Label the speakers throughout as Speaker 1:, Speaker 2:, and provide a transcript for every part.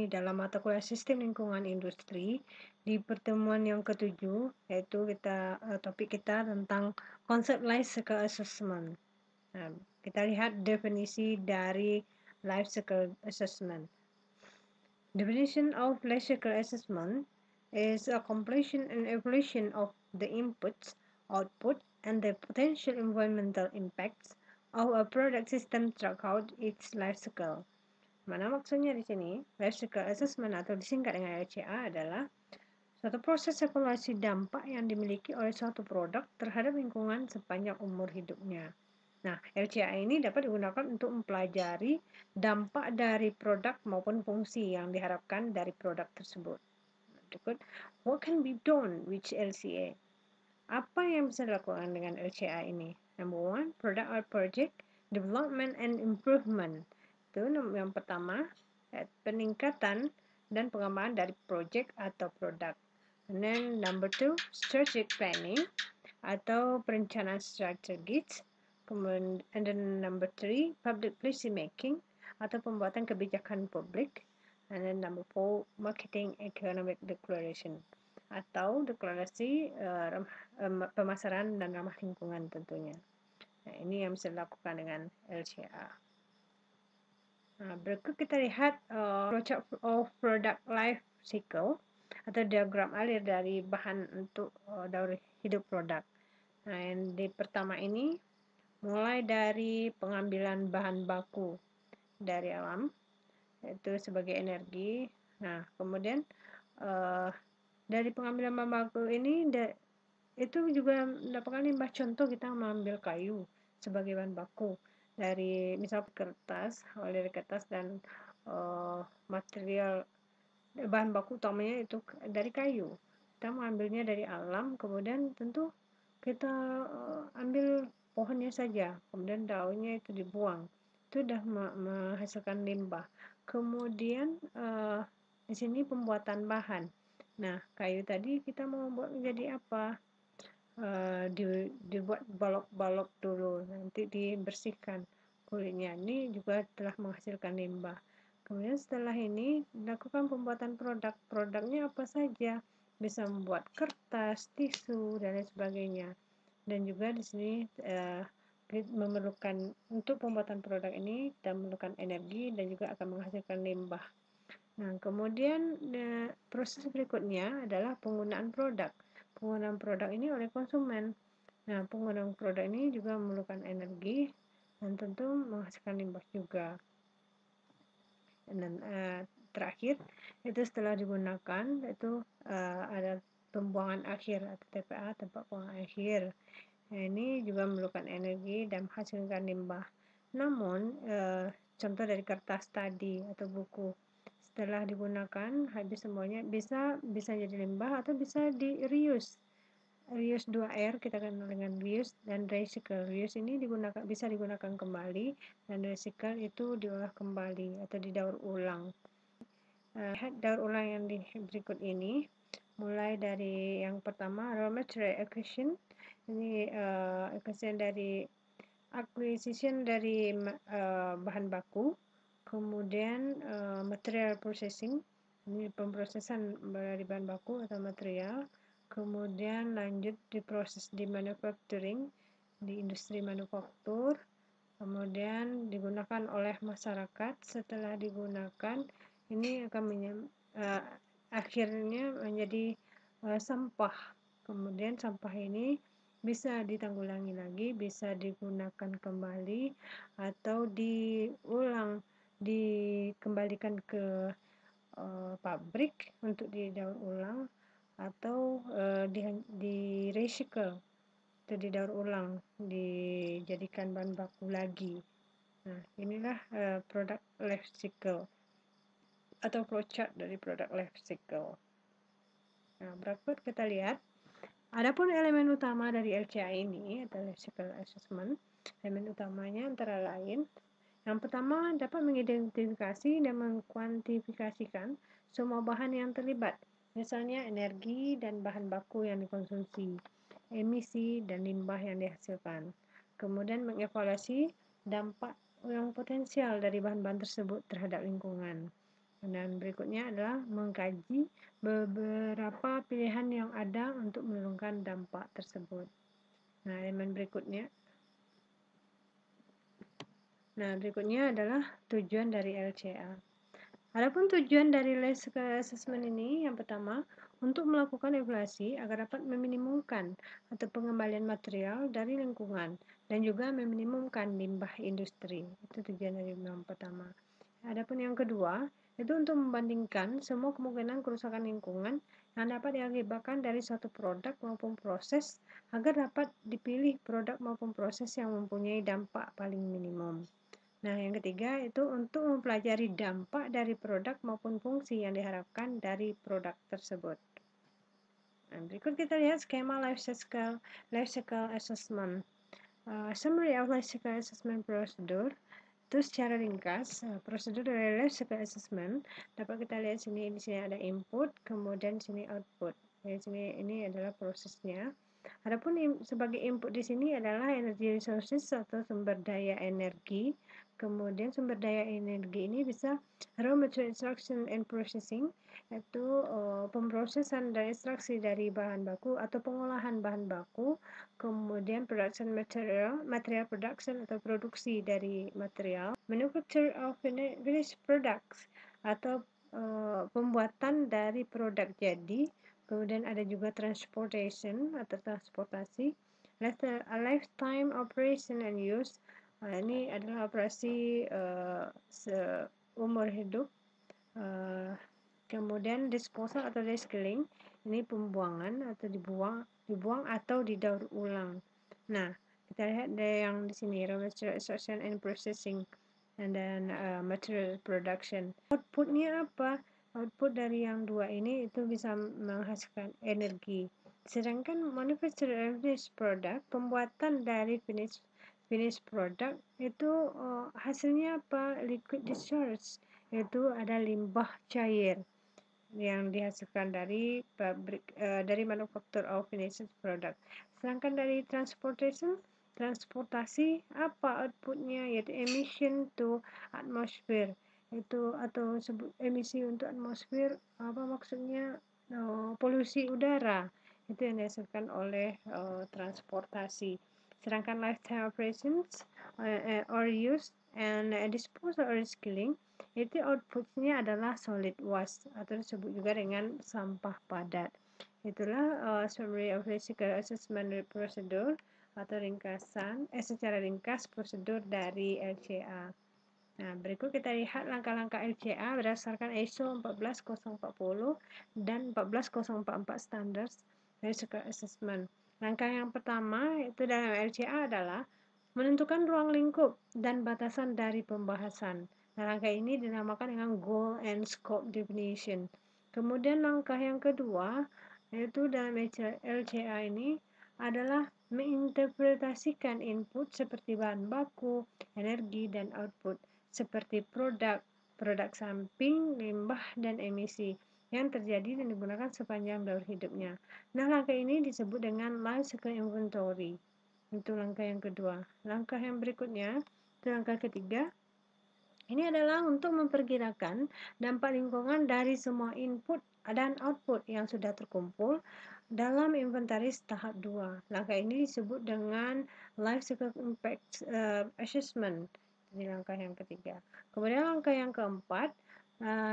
Speaker 1: dalam mata kuliah Sistem Lingkungan Industri di pertemuan yang ketujuh, yaitu topik kita tentang konsep life cycle assessment. Nah, kita lihat definisi dari life cycle assessment. Definition of life cycle assessment is a completion and evaluation of the inputs, output, and the potential environmental impacts of a product system throughout its life cycle. Mana maksudnya di sini, life cycle assessment atau disingkat dengan LCA adalah suatu proses evaluasi dampak yang dimiliki oleh suatu produk terhadap lingkungan sepanjang umur hidupnya. Nah, LCA ini dapat digunakan untuk mempelajari dampak dari produk maupun fungsi yang diharapkan dari produk tersebut. Berikut, what can be done with LCA? Apa yang bisa dilakukan dengan LCA ini? Number one, product or project development and improvement. Itu yang pertama, peningkatan dan pengembangan dari project atau produk. And then number two, strategic planning atau perencanaan strategis. Kemudian, and then number three, public policy making atau pembuatan kebijakan publik. And then number four, marketing economic declaration atau deklarasi pemasaran dan ramah lingkungan tentunya. Nah, ini yang bisa dilakukan dengan LCA. Nah, berikut kita lihat flowchart of product life cycle atau diagram alir dari bahan untuk daur hidup produk. Nah, yang di pertama ini mulai dari pengambilan bahan baku dari alam, yaitu sebagai energi. Nah, kemudian dari pengambilan bahan baku ini itu juga mendapatkan limbah. Contoh, kita mengambil kayu sebagai bahan baku dari misal kertas, awal dari kertas dan material bahan baku utamanya itu dari kayu. Kita mengambilnya dari alam, kemudian tentu kita ambil pohonnya saja, kemudian daunnya itu dibuang, itu sudah menghasilkan limbah. Kemudian di sini pembuatan bahan. Nah, kayu tadi kita mau buat menjadi apa? Dibuat balok-balok dulu, nanti dibersihkan kulitnya. Ini juga telah menghasilkan limbah. Kemudian setelah ini dilakukan pembuatan produk. Produknya apa saja? Bisa membuat kertas, tisu, dan lain sebagainya. Dan juga di sini memerlukan untuk pembuatan produk ini dan memerlukan energi dan juga akan menghasilkan limbah. Nah, kemudian proses berikutnya adalah penggunaan produk. Penggunaan produk ini oleh konsumen. Nah, penggunaan produk ini juga memerlukan energi dan tentu menghasilkan limbah juga. Dan terakhir, itu setelah digunakan, itu ada pembuangan akhir atau TPA, tempat pembuangan akhir. Nah, ini juga memerlukan energi dan menghasilkan limbah. Namun, contoh dari kertas tadi atau buku, setelah digunakan habis semuanya bisa jadi limbah atau bisa di reuse. Reuse 2R kita kenal dengan reuse dan recycle. Reuse ini bisa digunakan kembali dan recycle itu diolah kembali atau didaur ulang. Lihat daur ulang yang di berikut ini, mulai dari yang pertama raw material acquisition. Ini acquisition dari bahan baku. Kemudian material processing, ini pemrosesan dari bahan baku atau material. Kemudian lanjut diproses di manufacturing, di industri manufaktur. Kemudian digunakan oleh masyarakat. Setelah digunakan, ini akan akhirnya menjadi sampah. Kemudian sampah ini bisa ditanggulangi lagi, bisa digunakan kembali atau dikembalikan ke pabrik untuk didaur ulang atau di recycle atau didaur ulang, dijadikan bahan baku lagi. Nah, inilah produk life cycle atau flowchart dari produk life cycle. Nah, berikut kita lihat. Adapun elemen utama dari LCA ini atau life cycle assessment, elemen utamanya antara lain, yang pertama dapat mengidentifikasi dan mengkuantifikasikan semua bahan yang terlibat, misalnya energi dan bahan baku yang dikonsumsi, emisi dan limbah yang dihasilkan. Kemudian mengevaluasi dampak yang potensial dari bahan-bahan tersebut terhadap lingkungan. Dan berikutnya adalah mengkaji beberapa pilihan yang ada untuk menurunkan dampak tersebut. Nah, elemen berikutnya. Nah, berikutnya adalah tujuan dari LCA. Adapun tujuan dari life cycle assessment ini yang pertama, untuk melakukan evaluasi agar dapat meminimumkan atau pengembalian material dari lingkungan dan juga meminimumkan limbah industri. Itu tujuan dari yang pertama. Adapun yang kedua, itu untuk membandingkan semua kemungkinan kerusakan lingkungan yang dapat diakibatkan dari suatu produk maupun proses agar dapat dipilih produk maupun proses yang mempunyai dampak paling minimum. Nah, yang ketiga itu untuk mempelajari dampak dari produk maupun fungsi yang diharapkan dari produk tersebut. Nah, berikut kita lihat skema life cycle assessment. Summary of life cycle assessment procedure. Itu secara ringkas, prosedur dari life cycle assessment dapat kita lihat di sini ada input, kemudian sini output. Di sini ini adalah prosesnya. Adapun sebagai input di sini adalah energy resources atau sumber daya energi. Kemudian sumber daya energi ini bisa raw material extraction and processing, yaitu pemrosesan dan ekstraksi dari bahan baku atau pengolahan bahan baku. Kemudian production material production atau produksi dari material. Manufacture of finished products atau pembuatan dari produk jadi. Kemudian ada juga transportation atau transportasi, lifetime operation and use. Ini adalah operasi seumur hidup. Kemudian disposal atau recycling, ini pembuangan atau dibuang atau didaur ulang. Nah, kita lihat dari yang di sini, raw material extraction and processing, and then material production. Outputnya apa? Output dari yang dua ini itu bisa menghasilkan energi. Sedangkan manufacture finished product, pembuatan dari finished product itu hasilnya apa? Liquid discharge, yaitu ada limbah cair yang dihasilkan dari pabrik dari manufaktur of finished product. Sedangkan dari transportasi apa outputnya, yaitu emission to atmosphere, itu atau emisi untuk atmosfer, apa maksudnya, polusi udara, itu yang dihasilkan oleh transportasi. Sedangkan lifetime operations or use and disposal or recycling, itu outputnya adalah solid waste atau disebut juga dengan sampah padat. Itulah summary of physical assessment procedure atau ringkasan secara ringkas prosedur dari LCA. Nah, berikut kita lihat langkah-langkah LCA berdasarkan ISO 14040 dan 14044 standards physical assessment. Langkah yang pertama itu dalam LCA adalah menentukan ruang lingkup dan batasan dari pembahasan. Nah, langkah ini dinamakan dengan goal and scope definition. Kemudian langkah yang kedua yaitu dalam LCA ini adalah menginterpretasikan input seperti bahan baku, energi, dan output seperti produk samping, limbah, dan emisi yang terjadi dan digunakan sepanjang daur hidupnya. Nah, langkah ini disebut dengan life cycle inventory. Itu langkah yang kedua. Langkah yang berikutnya, itu langkah ketiga. Ini adalah untuk memperkirakan dampak lingkungan dari semua input dan output yang sudah terkumpul dalam inventaris tahap 2. Langkah ini disebut dengan life cycle impact assessment. Ini langkah yang ketiga. Kemudian langkah yang keempat,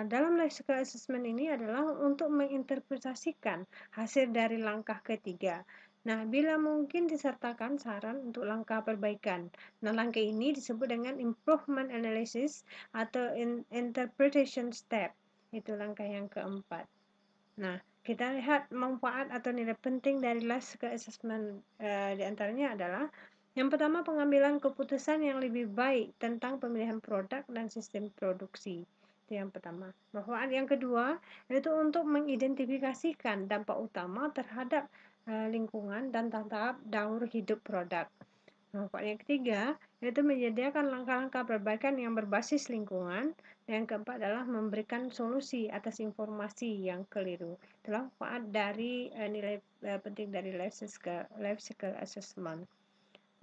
Speaker 1: dalam life cycle assessment ini adalah untuk menginterpretasikan hasil dari langkah ketiga. Nah, bila mungkin disertakan saran untuk langkah perbaikan. Nah, langkah ini disebut dengan improvement analysis atau interpretation step. Itu langkah yang keempat. Nah, kita lihat manfaat atau nilai penting dari life cycle assessment di antaranya adalah yang pertama, pengambilan keputusan yang lebih baik tentang pemilihan produk dan sistem produksi. Itu yang pertama. Manfaat yang kedua yaitu untuk mengidentifikasikan dampak utama terhadap lingkungan dan tahap daur hidup produk. Manfaat yang ketiga yaitu menyediakan langkah-langkah perbaikan yang berbasis lingkungan. Yang keempat adalah memberikan solusi atas informasi yang keliru. Itulah manfaat dari nilai penting dari life cycle assessment.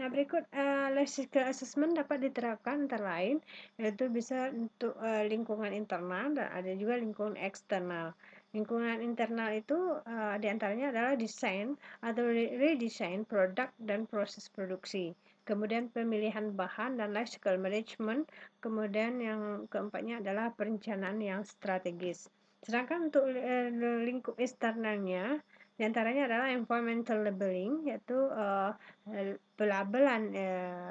Speaker 1: Nah, berikut life cycle assessment dapat diterapkan antara lain, yaitu bisa untuk lingkungan internal dan ada juga lingkungan eksternal. Lingkungan internal itu diantaranya adalah desain atau redesign produk dan proses produksi. Kemudian pemilihan bahan dan life cycle management. Kemudian yang keempatnya adalah perencanaan yang strategis. Sedangkan untuk lingkup eksternalnya, diantaranya adalah environmental labeling, yaitu pelabelan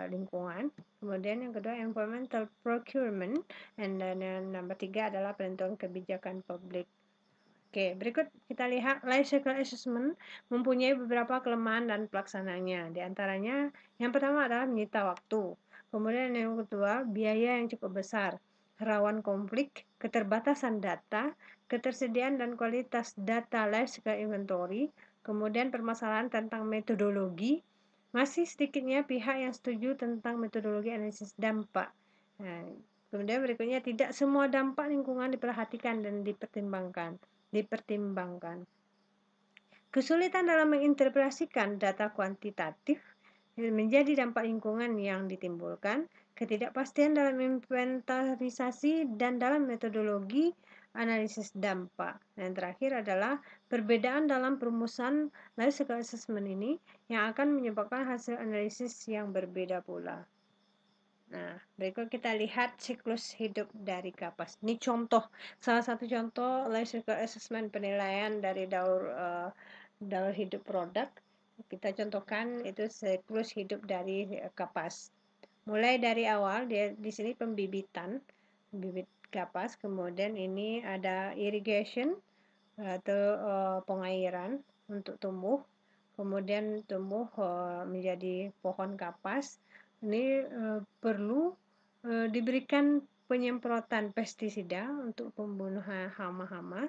Speaker 1: lingkungan. Kemudian yang kedua environmental procurement, dan yang nomor 3 adalah penentuan kebijakan publik. Oke, berikut kita lihat life cycle assessment mempunyai beberapa kelemahan dan pelaksanaannya. Di antaranya yang pertama adalah menyita waktu. Kemudian yang kedua, biaya yang cukup besar, rawan konflik, keterbatasan data, ketersediaan dan kualitas data life cycle inventory, kemudian permasalahan tentang metodologi, masih sedikitnya pihak yang setuju tentang metodologi analisis dampak. Nah, kemudian berikutnya tidak semua dampak lingkungan diperhatikan dan dipertimbangkan. Kesulitan dalam menginterpretasikan data kuantitatif menjadi dampak lingkungan yang ditimbulkan, ketidakpastian dalam inventarisasi dan dalam metodologi analisis dampak. Dan terakhir adalah perbedaan dalam perumusan life cycle assessment ini yang akan menyebabkan hasil analisis yang berbeda pula. Nah, berikut kita lihat siklus hidup dari kapas. Ini salah satu contoh life cycle assessment penilaian dari daur hidup produk. Kita contohkan itu siklus hidup dari kapas. Mulai dari awal dia di sini pembibitan, bibit kapas, kemudian ini ada irrigation atau pengairan untuk tumbuh, kemudian tumbuh menjadi pohon kapas. Ini perlu diberikan penyemprotan pestisida untuk pembunuh hama-hama.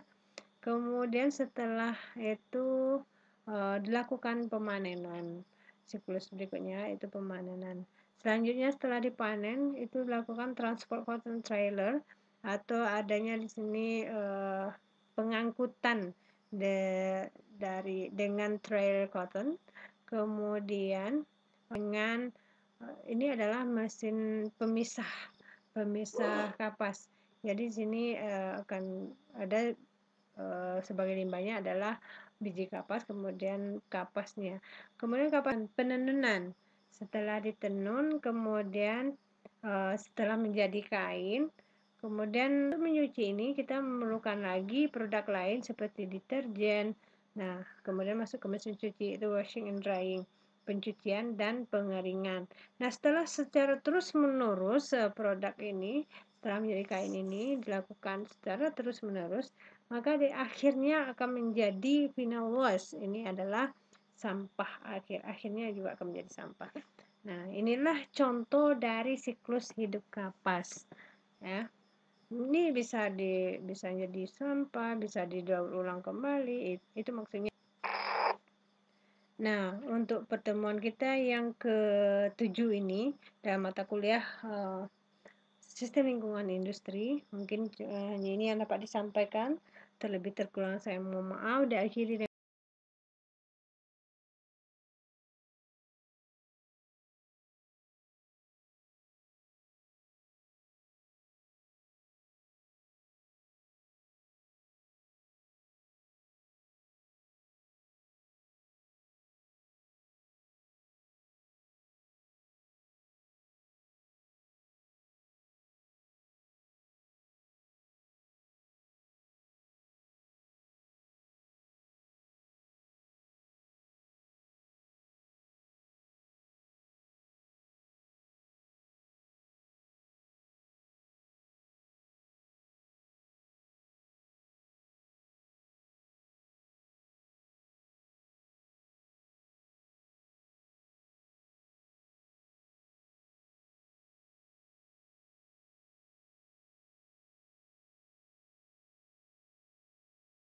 Speaker 1: Kemudian setelah itu dilakukan pemanenan. Siklus berikutnya itu pemanenan. Selanjutnya setelah dipanen itu dilakukan transport cotton trailer atau adanya di sini pengangkutan dengan trailer cotton. Kemudian dengan ini adalah mesin pemisah kapas. Jadi di sini akan ada sebagai limbahnya adalah biji kapas, kemudian kapasnya. Kemudian kapan penenunan. Setelah ditenun, kemudian setelah menjadi kain, kemudian untuk menyuci ini kita memerlukan lagi produk lain seperti deterjen. Nah, kemudian masuk ke mesin cuci itu washing and drying, pencucian dan pengeringan. Nah, setelah secara terus-menerus produk ini setelah menjadi kain ini dilakukan secara terus-menerus, maka di akhirnya akan menjadi final wash. Ini adalah sampah akhirnya juga akan menjadi sampah. Nah, inilah contoh dari siklus hidup kapas. Ya. Ini bisa jadi sampah, bisa didaur ulang kembali, itu maksudnya. Nah, untuk pertemuan kita yang ke-7 ini dalam mata kuliah Sistem Lingkungan Industri, mungkin hanya ini yang dapat disampaikan. Terlebih terkurang saya mohon maaf. Diakhiri